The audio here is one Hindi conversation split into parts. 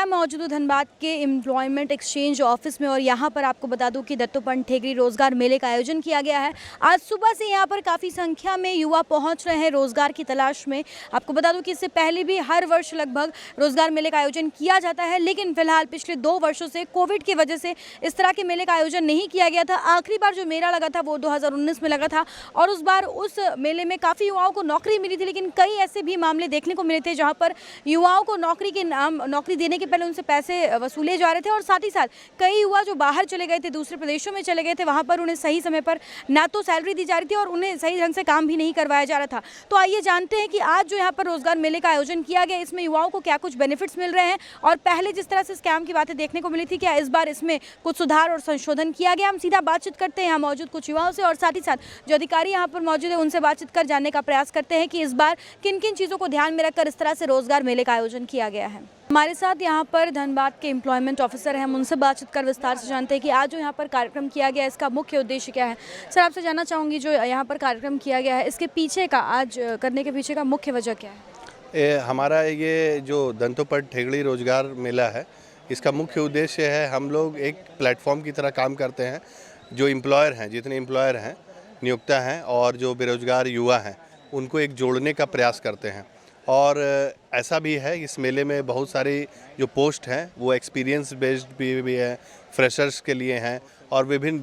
मैं मौजूद हूँ धनबाद के एम्प्लॉयमेंट एक्सचेंज ऑफिस में और यहाँ पर आपको बता दूँ कि दत्तोपंत ठेंगड़ी रोजगार मेले का आयोजन किया गया है। आज सुबह से यहाँ पर काफ़ी संख्या में युवा पहुँच रहे हैं रोजगार की तलाश में। आपको बता दूँ कि इससे पहले भी हर वर्ष लगभग रोजगार मेले का आयोजन किया जाता है, लेकिन फिलहाल पिछले 2 वर्षों से कोविड की वजह से इस तरह के मेले का आयोजन नहीं किया गया था। आखिरी बार जो मेला लगा था वो 2019 में लगा था और उस बार उस मेले में काफ़ी युवाओं को नौकरी मिली थी, लेकिन कई ऐसे भी मामले देखने को मिले थे जहाँ पर युवाओं को नौकरी देने के पहले उनसे पैसे वसूले जा रहे थे और साथ ही साथ कई युवा जो बाहर चले गए थे, दूसरे प्रदेशों में चले गए थे, वहाँ पर उन्हें सही समय पर ना तो सैलरी दी जा रही थी और उन्हें सही ढंग से काम भी नहीं करवाया जा रहा था। तो आइए जानते हैं कि आज जो यहाँ पर रोजगार मेले का आयोजन किया गया, इसमें युवाओं को क्या कुछ बेनिफिट्स मिल रहे हैं और पहले जिस तरह से स्कैम की बातें देखने को मिली थी, क्या इस बार इसमें कुछ सुधार और संशोधन किया गया। हम सीधा बातचीत करते हैं यहाँ मौजूद कुछ युवाओं से और साथ ही साथ जो अधिकारी यहाँ पर मौजूद है उनसे बातचीत कर जानने का प्रयास करते हैं कि इस बार किन किन चीज़ों को ध्यान में रखकर इस तरह से रोजगार मेले का आयोजन किया गया है। हमारे साथ यहाँ पर धनबाद के एम्प्लॉयमेंट ऑफिसर हैं, हम उनसे बातचीत कर विस्तार से जानते हैं कि आज जो यहाँ पर कार्यक्रम किया गया है इसका मुख्य उद्देश्य क्या है। सर, आपसे जानना चाहूँगी जो यहाँ पर कार्यक्रम किया गया है इसके पीछे का आज करने के पीछे का मुख्य वजह क्या है। हमारा ये जो दत्तोपंत ठेंगड़ी रोजगार मेला है, इसका मुख्य उद्देश्य है हम लोग एक प्लेटफॉर्म की तरह काम करते हैं। जो एम्प्लॉयर हैं, जितने एम्प्लॉयर हैं, नियोक्ता हैं और जो बेरोजगार युवा हैं, उनको एक जोड़ने का प्रयास करते हैं। और ऐसा भी है इस मेले में बहुत सारी जो पोस्ट हैं वो एक्सपीरियंस बेस्ड भी है, फ्रेशर्स के लिए हैं और विभिन्न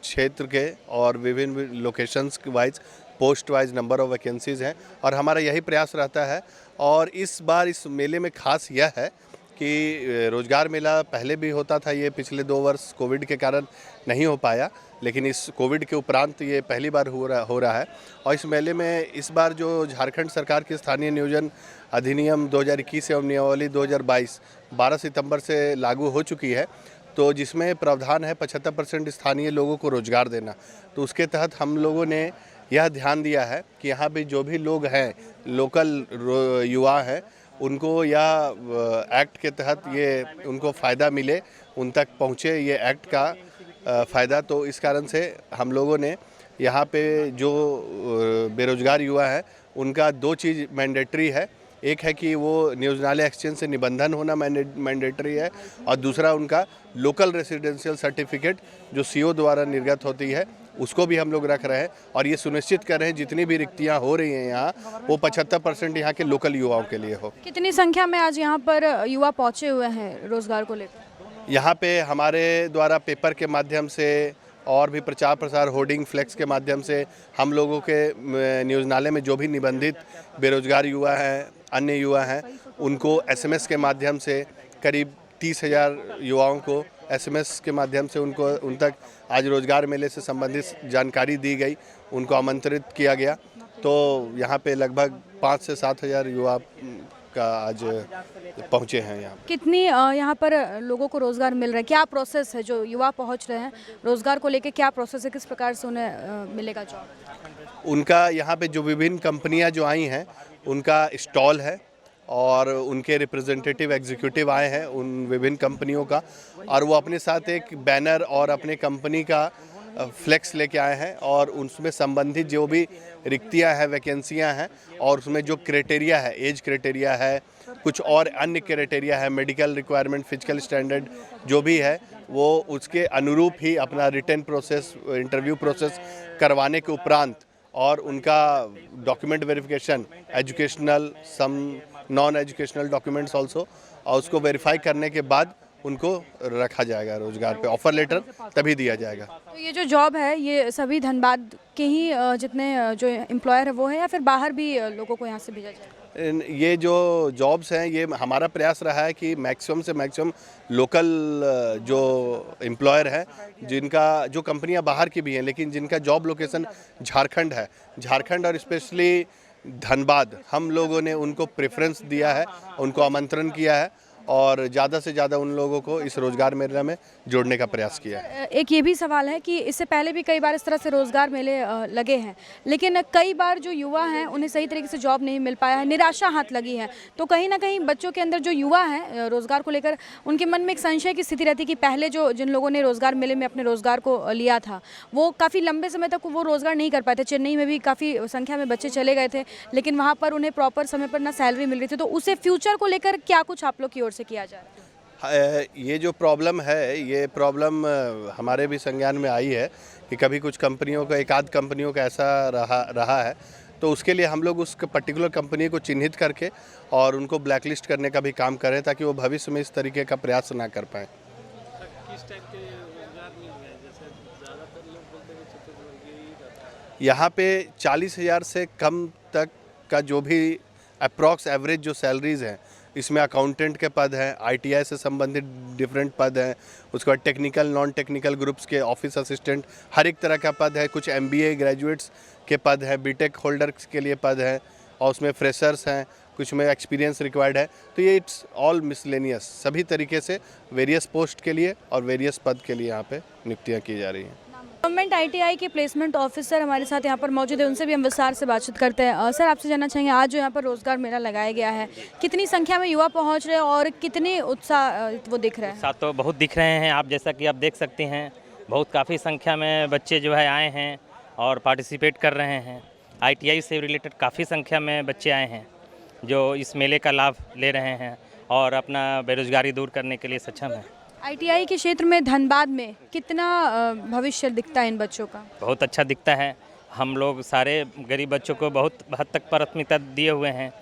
क्षेत्र के और विभिन्न locations wise post wise number of vacancies हैं और हमारा यही प्रयास रहता है। और इस बार इस मेले में खास यह है कि रोज़गार मेला पहले भी होता था, ये पिछले 2 वर्ष कोविड के कारण नहीं हो पाया, लेकिन इस कोविड के उपरांत ये पहली बार हो रहा है। और इस मेले में इस बार जो झारखंड सरकार की स्थानीय नियोजन अधिनियम 2021 एवं नियमावली 2022 12 सितंबर से लागू हो चुकी है, तो जिसमें प्रावधान है 75% स्थानीय लोगों को रोज़गार देना। तो उसके तहत हम लोगों ने यह ध्यान दिया है कि यहाँ पे जो भी लोग हैं, लोकल युवा हैं, उनको यह एक्ट के तहत ये उनको फ़ायदा मिले, उन तक पहुँचे ये एक्ट का फ़ायदा। तो इस कारण से हम लोगों ने यहाँ पे जो बेरोज़गार युवा हैं उनका 2 चीज़ मैंडेटरी है। एक है कि वो नियोजनालय एक्सचेंज से निबंधन होना मैंडेटरी है और दूसरा उनका लोकल रेसिडेंशियल सर्टिफिकेट जो सीओ द्वारा निर्गत होती है उसको भी हम लोग रख रहे हैं और ये सुनिश्चित कर रहे हैं जितनी भी रिक्तियाँ हो रही हैं यहाँ वो 75% यहाँ के लोकल युवाओं के लिए हो। कितनी संख्या में आज यहाँ पर युवा पहुँचे हुए हैं रोजगार को लेकर? यहाँ पे हमारे द्वारा पेपर के माध्यम से और भी प्रचार प्रसार होर्डिंग फ्लेक्स के माध्यम से हम लोगों के नियोजनालय में जो भी निबंधित बेरोजगार युवा हैं, अन्य युवा हैं, उनको एसएमएस के माध्यम से करीब 30,000 युवाओं को एसएमएस के माध्यम से उन तक आज रोजगार मेले से संबंधित जानकारी दी गई, उनको आमंत्रित किया गया। तो यहाँ पे लगभग 5 से 7,000 युवा का आज पहुँचे हैं यहाँ। कितनी यहाँ पर लोगों को रोज़गार मिल रहा है? क्या प्रोसेस है जो युवा पहुँच रहे हैं रोज़गार को लेके, क्या प्रोसेस है, किस प्रकार से उन्हें मिलेगा जॉब? उनका यहाँ पे जो विभिन्न कंपनियाँ जो आई हैं उनका स्टॉल है और उनके रिप्रेजेंटेटिव एग्जीक्यूटिव आए हैं उन विभिन्न कंपनियों का, और वो अपने साथ एक बैनर और अपने कंपनी का फ्लेक्स लेके आए हैं और उसमें संबंधित जो भी रिक्तियां हैं, वैकेंसियां हैं और उसमें जो क्राइटेरिया है, एज क्राइटेरिया है, कुछ और अन्य क्राइटेरिया है, मेडिकल रिक्वायरमेंट, फिजिकल स्टैंडर्ड जो भी है, वो उसके अनुरूप ही अपना रिटन प्रोसेस, इंटरव्यू प्रोसेस करवाने के उपरांत और उनका document verification, educational, some non educational documents also, और उसको वेरीफाई करने के बाद उनको रखा जाएगा रोजगार पे, ऑफर लेटर तभी दिया जाएगा। तो ये जो जॉब है ये सभी धनबाद के ही जितने जो एम्प्लॉयर है वो है या फिर बाहर भी लोगों को यहाँ से भेजा जाएगा? ये जो जॉब्स हैं ये हमारा प्रयास रहा है कि मैक्सिमम से मैक्सिमम लोकल जो एम्प्लॉयर है, जिनका जो कंपनियां बाहर की भी हैं लेकिन जिनका जॉब लोकेशन झारखंड है, झारखंड और स्पेशली धनबाद, हम लोगों ने उनको प्रेफरेंस दिया है, उनको आमंत्रण किया है और ज़्यादा से ज़्यादा उन लोगों को इस रोज़गार मेले में जोड़ने का प्रयास किया है। एक ये भी सवाल है कि इससे पहले भी कई बार इस तरह से रोज़गार मेले लगे हैं, लेकिन कई बार जो युवा हैं उन्हें सही तरीके से जॉब नहीं मिल पाया है, निराशा हाथ लगी है। तो कहीं ना कहीं बच्चों के अंदर जो युवा हैं रोज़गार को लेकर उनके मन में एक संशय की स्थिति रहती है कि पहले जिन लोगों ने रोज़गार मेले में अपने रोज़गार को लिया था वो काफ़ी लंबे समय तक वो रोज़गार नहीं कर पाए थे। चेन्नई में भी काफ़ी संख्या में बच्चे चले गए थे, लेकिन वहाँ पर उन्हें प्रॉपर समय पर ना सैलरी मिल रही थी। तो उसे फ्यूचर को लेकर क्या कुछ आप लोग की ओर से किया जा रहा है? ये जो प्रॉब्लम है, ये प्रॉब्लम हमारे भी संज्ञान में आई है कि कभी कुछ कंपनियों का, एक आध कंपनियों का ऐसा रहा है। तो उसके लिए हम लोग उस पर्टिकुलर कंपनी को चिन्हित करके और उनको ब्लैकलिस्ट करने का भी काम करें, ताकि वो भविष्य में इस तरीके का प्रयास ना कर पाएँ। किस टाइप के रोजगार मिल रहे हैं? जैसे ज़्यादातर लोग बोलते हैं चतुर्वर्गीय ही रहता है। यहाँ पे 40,000 से कम तक का जो भी अप्रॉक्स एवरेज जो सैलरीज़ हैं, इसमें अकाउंटेंट के पद हैं, आईटीआई से संबंधित डिफरेंट पद हैं, उसके बाद टेक्निकल नॉन टेक्निकल ग्रुप्स के ऑफिस असिस्टेंट, हर एक तरह का पद है। कुछ एमबीए ग्रेजुएट्स के पद हैं, बीटेक होल्डर्स के लिए पद हैं, और उसमें फ्रेशर्स हैं, कुछ में एक्सपीरियंस रिक्वायर्ड है। तो ये इट्स ऑल मिसलेनियस, सभी तरीके से वेरियस पोस्ट के लिए और वेरियस पद के लिए यहाँ पे नियुक्तियाँ की जा रही हैं। गवर्नमेंट आईटीआई के प्लेसमेंट ऑफिसर हमारे साथ यहाँ पर मौजूद है, उनसे भी हम विस्तार से बातचीत करते हैं। सर, आपसे जानना चाहेंगे, आज जो यहाँ पर रोजगार मेला लगाया गया है, कितनी संख्या में युवा पहुँच रहे हैं और कितने उत्साह वो दिख रहे हैं? साथ तो बहुत दिख रहे हैं, आप जैसा कि आप देख सकते हैं, बहुत काफ़ी संख्या में बच्चे जो है आए हैं और पार्टिसिपेट कर रहे हैं। आईटीआई से रिलेटेड काफ़ी संख्या में बच्चे आए हैं जो इस मेले का लाभ ले रहे हैं और अपना बेरोजगारी दूर करने के लिए सक्षम है। आईटीआई के क्षेत्र में धनबाद में कितना भविष्य दिखता है इन बच्चों का? बहुत अच्छा दिखता है। हम लोग सारे गरीब बच्चों को बहुत हद तक प्राथमिकता दिए हुए हैं।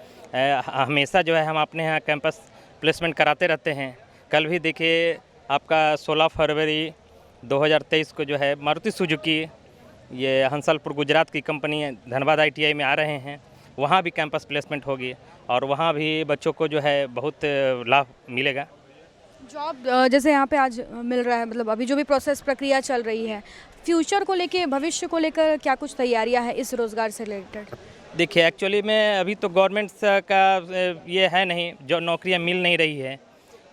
हमेशा जो है हम अपने यहाँ कैंपस प्लेसमेंट कराते रहते हैं। कल भी देखिए, आपका 16 फरवरी 2023 को जो है मारुति सुजुकी, ये हंसलपुर गुजरात की कंपनी धनबाद आईटीआई में आ रहे हैं, वहाँ भी कैंपस प्लेसमेंट होगी और वहाँ भी बच्चों को जो है बहुत लाभ मिलेगा। जॉब जैसे यहाँ पे आज मिल रहा है, मतलब अभी जो भी प्रोसेस प्रक्रिया चल रही है, फ्यूचर को लेके, भविष्य को लेकर क्या कुछ तैयारियां हैं इस रोज़गार से रिलेटेड? देखिए, एक्चुअली में अभी तो गवर्नमेंट का ये है नहीं, जो नौकरियां मिल नहीं रही है,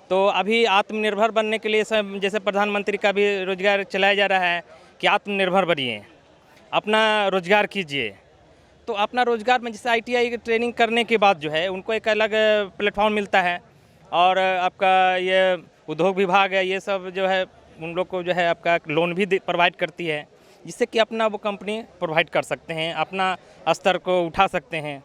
तो अभी आत्मनिर्भर बनने के लिए सब, जैसे प्रधानमंत्री का भी रोजगार चलाया जा रहा है कि आत्मनिर्भर बनिए, अपना रोजगार कीजिए। तो अपना रोजगार में जैसे आईटीआई की ट्रेनिंग करने के बाद जो है उनको एक अलग प्लेटफॉर्म मिलता है, और आपका ये उद्योग विभाग है, ये सब जो है उन लोग को जो है आपका लोन भी प्रोवाइड करती है, जिससे कि अपना वो कंपनी प्रोवाइड कर सकते हैं, अपना स्तर को उठा सकते हैं।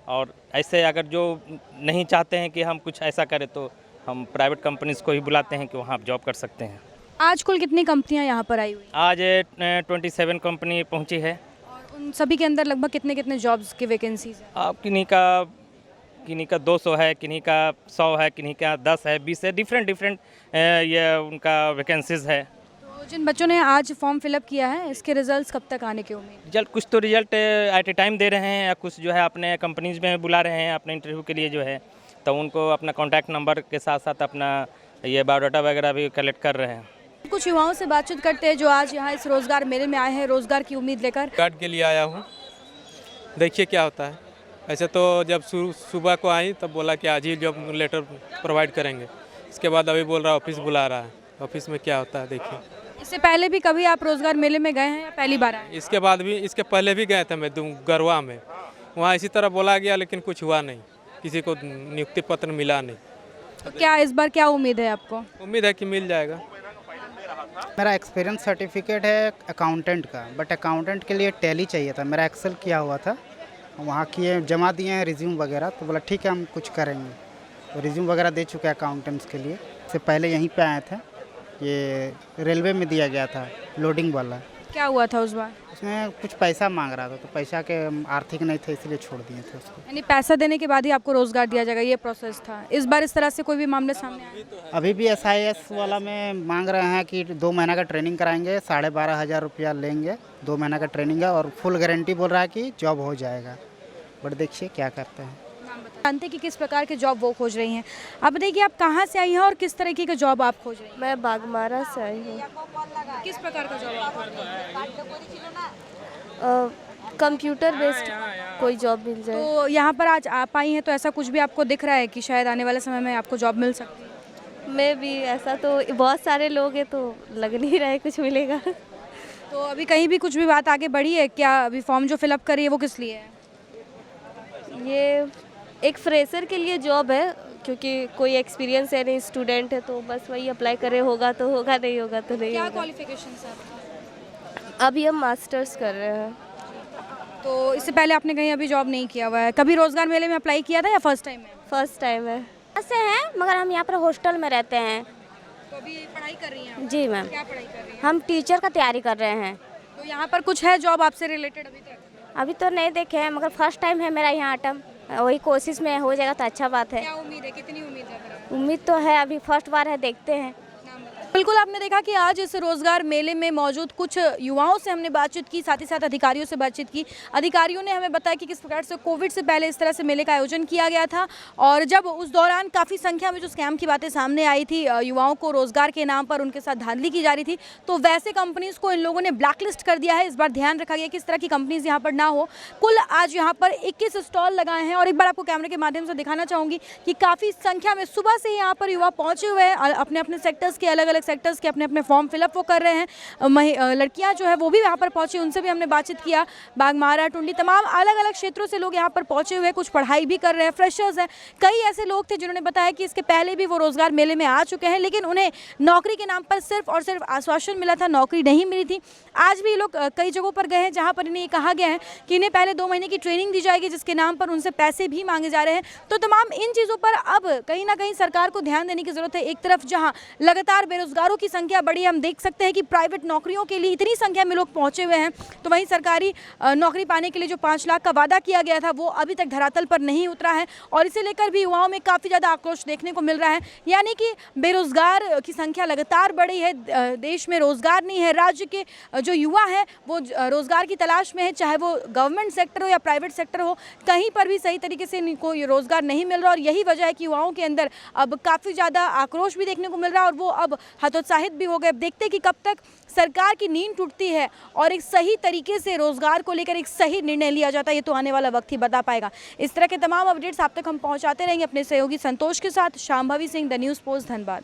और ऐसे अगर जो नहीं चाहते हैं कि हम कुछ ऐसा करें, तो हम प्राइवेट कंपनीज़ को ही बुलाते हैं कि वहाँ आप जॉब कर सकते हैं। आज कुल कितनी कंपनियां यहाँ पर आई हुई? आज 27 कंपनी पहुँची है। और उन सभी के अंदर लगभग कितने कितने जॉब्स की वैकेंसीज हैं? आप किन्हीं का 200 है, किन्हीं का 100 है, किन्हीं का 10 है, 20 है, डिफरेंट ये उनका वैकेंसीज है। तो जिन बच्चों ने आज फॉर्म फिलअप किया है, इसके रिजल्ट्स कब तक आने की उम्मीद? रिजल्ट कुछ तो रिजल्ट एट ए टाइम दे रहे हैं, या कुछ जो है अपने कंपनीज में बुला रहे हैं अपने इंटरव्यू के लिए जो है, तो उनको अपना कॉन्टैक्ट नंबर के साथ साथ अपना ये बायोडाटा वगैरह भी कलेक्ट कर रहे हैं। कुछ युवाओं से बातचीत करते हैं जो आज यहाँ इस रोजगार मेले में आए हैं, रोजगार की उम्मीद लेकर। कार्ड के लिए आया हूँ, देखिए क्या होता है। ऐसे तो जब सुबह को आई तब बोला कि आज ही जॉब लेटर प्रोवाइड करेंगे, इसके बाद अभी बोल रहा ऑफिस बुला रहा है, ऑफिस में क्या होता है देखिए। इससे पहले भी कभी आप रोजगार मेले में गए हैं या पहली बार आए? इसके बाद भी, इसके पहले भी गए थे मैं गरवा में, वहाँ इसी तरह बोला गया लेकिन कुछ हुआ नहीं, किसी को नियुक्ति पत्र मिला नहीं। तो क्या इस बार क्या उम्मीद है आपको? उम्मीद है कि मिल जाएगा। मेरा एक्सपीरियंस सर्टिफिकेट है अकाउंटेंट का, बट अकाउंटेंट के लिए टैली चाहिए था। मेरा एक्सेल किया हुआ था, वहाँ किए, जमा दिए हैं रिज्यूम वगैरह, तो बोला ठीक है हम कुछ करेंगे, तो रिज्यूम वगैरह दे चुके हैं अकाउंटेंट्स के लिए। इससे पहले यहीं पे आए थे, ये रेलवे में दिया गया था लोडिंग वाला। क्या हुआ था उस बार? उसमें कुछ पैसा मांग रहा था, तो पैसा के आर्थिक नहीं थे, इसलिए छोड़ दिए थे उसको। यानी पैसा देने के बाद ही आपको रोजगार दिया जाएगा, ये प्रोसेस था। इस बार इस तरह से कोई भी मामले सामने आए? अभी भी SIS वाला में मांग रहे हैं कि 2 महीना का ट्रेनिंग कराएंगे, 12,500 रुपया लेंगे, 2 महीना का ट्रेनिंग है, और फुल गारंटी बोल रहा है कि जॉब हो जाएगा, बट देखिए क्या करते हैं। जानते कि किस प्रकार के जॉब वो खोज रही हैं। आप बताइए कि आप कहाँ से आई हैं और किस तरीके का जॉब आप खोज रही हैं? मैं बागमारा से आई हूँ। किस प्रकार का जॉब आप खोज रही हैं? कंप्यूटर बेस्ड कोई जॉब मिल जाए। तो यहाँ पर आज आप आई हैं, तो ऐसा कुछ भी आपको दिख रहा है कि शायद आने वाले समय में आपको जॉब मिल सकती है? मैं भी, ऐसा तो बहुत सारे लोग हैं, तो लग नहीं रहा है कुछ मिलेगा। तो अभी कहीं भी कुछ भी बात आगे बढ़ी है क्या? अभी फॉर्म जो फिलअप करी है वो किस लिए है? ये एक फ्रेशर के लिए जॉब है, क्योंकि कोई एक्सपीरियंस है नहीं, स्टूडेंट है, तो बस वही अप्लाई करे, होगा तो होगा, नहीं होगा तो नहीं क्या होगा। क्वालिफिकेशन है आपकी? अभी हम मास्टर्स कर रहे हैं। तो इससे पहले आपने कहीं अभी जॉब नहीं किया हुआ है? कभी रोजगार मेले में अप्लाई किया था या फर्स्ट टाइम है? फर्स्ट टाइम है। से हैं मगर हम यहाँ पर हॉस्टल में रहते हैं। तो अभी पढ़ाई कर रही हैं? जी मैम, क्या पढ़ाई कर रही हैं? हम टीचर का तैयारी कर रहे हैं। तो यहाँ पर कुछ है जॉब आपसे रिलेटेड अभी तक? अभी तो नहीं देखे हैं मगर फर्स्ट टाइम है मेरा यहाँ अटैम्प्ट, वही कोशिश में हो जाएगा तो अच्छा बात है। क्या उम्मीद है, कितनी उम्मीद है? उम्मीद तो है, अभी फर्स्ट बार है, देखते हैं। बिल्कुल, आपने देखा कि आज इस रोजगार मेले में मौजूद कुछ युवाओं से हमने बातचीत की, साथ ही साथ अधिकारियों से बातचीत की। अधिकारियों ने हमें बताया कि किस प्रकार से कोविड से पहले इस तरह से मेले का आयोजन किया गया था और जब उस दौरान काफ़ी संख्या में जो स्कैम की बातें सामने आई थी, युवाओं को रोजगार के नाम पर उनके साथ धांधली की जा रही थी, तो वैसे कंपनीज़ को इन लोगों ने ब्लैकलिस्ट कर दिया है। इस बार ध्यान रखा गया कि इस तरह की कंपनीज़ यहाँ पर ना हो। कुल आज यहाँ पर 21 स्टॉल लगाए हैं और एक बार आपको कैमरे के माध्यम से दिखाना चाहूँगी कि काफ़ी संख्या में सुबह से यहाँ पर युवा पहुँचे हुए हैं। अपने अपने सेक्टर्स के, अलग अलग सेक्टर्स के अपने अपने फॉर्म फिलअप वो कर रहे हैं। लड़कियां जो है वो भी यहाँ पर पहुंची, उनसे भी हमने बातचीत किया। बागमारा, टुंडी, तमाम अलग अलग क्षेत्रों से लोग यहाँ पर पहुंचे हुए हैं। कुछ पढ़ाई भी कर रहे हैं, फ्रेशर्स हैं। कई ऐसे लोग थे जिन्होंने बताया कि इसके पहले भी वो रोजगार मेले में आ चुके हैं, लेकिन उन्हें नौकरी के नाम पर सिर्फ और सिर्फ आश्वासन मिला था, नौकरी नहीं मिली थी। आज भी लोग कई जगहों पर गए हैं जहाँ पर इन्हें ये कहा गया है कि इन्हें पहले 2 महीने की ट्रेनिंग दी जाएगी, जिसके नाम पर उनसे पैसे भी मांगे जा रहे हैं। तो तमाम इन चीज़ों पर अब कहीं ना कहीं सरकार को ध्यान देने की जरूरत है। एक तरफ जहाँ लगातार बेरोजगारों की संख्या बढ़ी, हम देख सकते हैं कि प्राइवेट नौकरियों के लिए इतनी संख्या में लोग पहुंचे हुए हैं, तो वहीं सरकारी नौकरी पाने के लिए जो 5 लाख का वादा किया गया था वो अभी तक धरातल पर नहीं उतरा है और इसे लेकर भी युवाओं में काफ़ी ज़्यादा आक्रोश देखने को मिल रहा है। यानी कि बेरोजगार की संख्या लगातार बढ़ी है, देश में रोजगार नहीं है। राज्य के जो युवा हैं वो रोजगार की तलाश में है, चाहे वो गवर्नमेंट सेक्टर हो या प्राइवेट सेक्टर हो, कहीं पर भी सही तरीके से इनको ये रोजगार नहीं मिल रहा और यही वजह है कि युवाओं के अंदर अब काफ़ी ज़्यादा आक्रोश भी देखने को मिल रहा है और वो अब हतोत्साहित भी हो गए। अब देखते हैं कि कब तक सरकार की नींद टूटती है और एक सही तरीके से रोजगार को लेकर एक सही निर्णय लिया जाता है। ये तो आने वाला वक्त ही बता पाएगा। इस तरह के तमाम अपडेट्स आप तक हम पहुंचाते रहेंगे अपने सहयोगी संतोष के साथ। Shambhavi Singh, the news post, Dhanbad.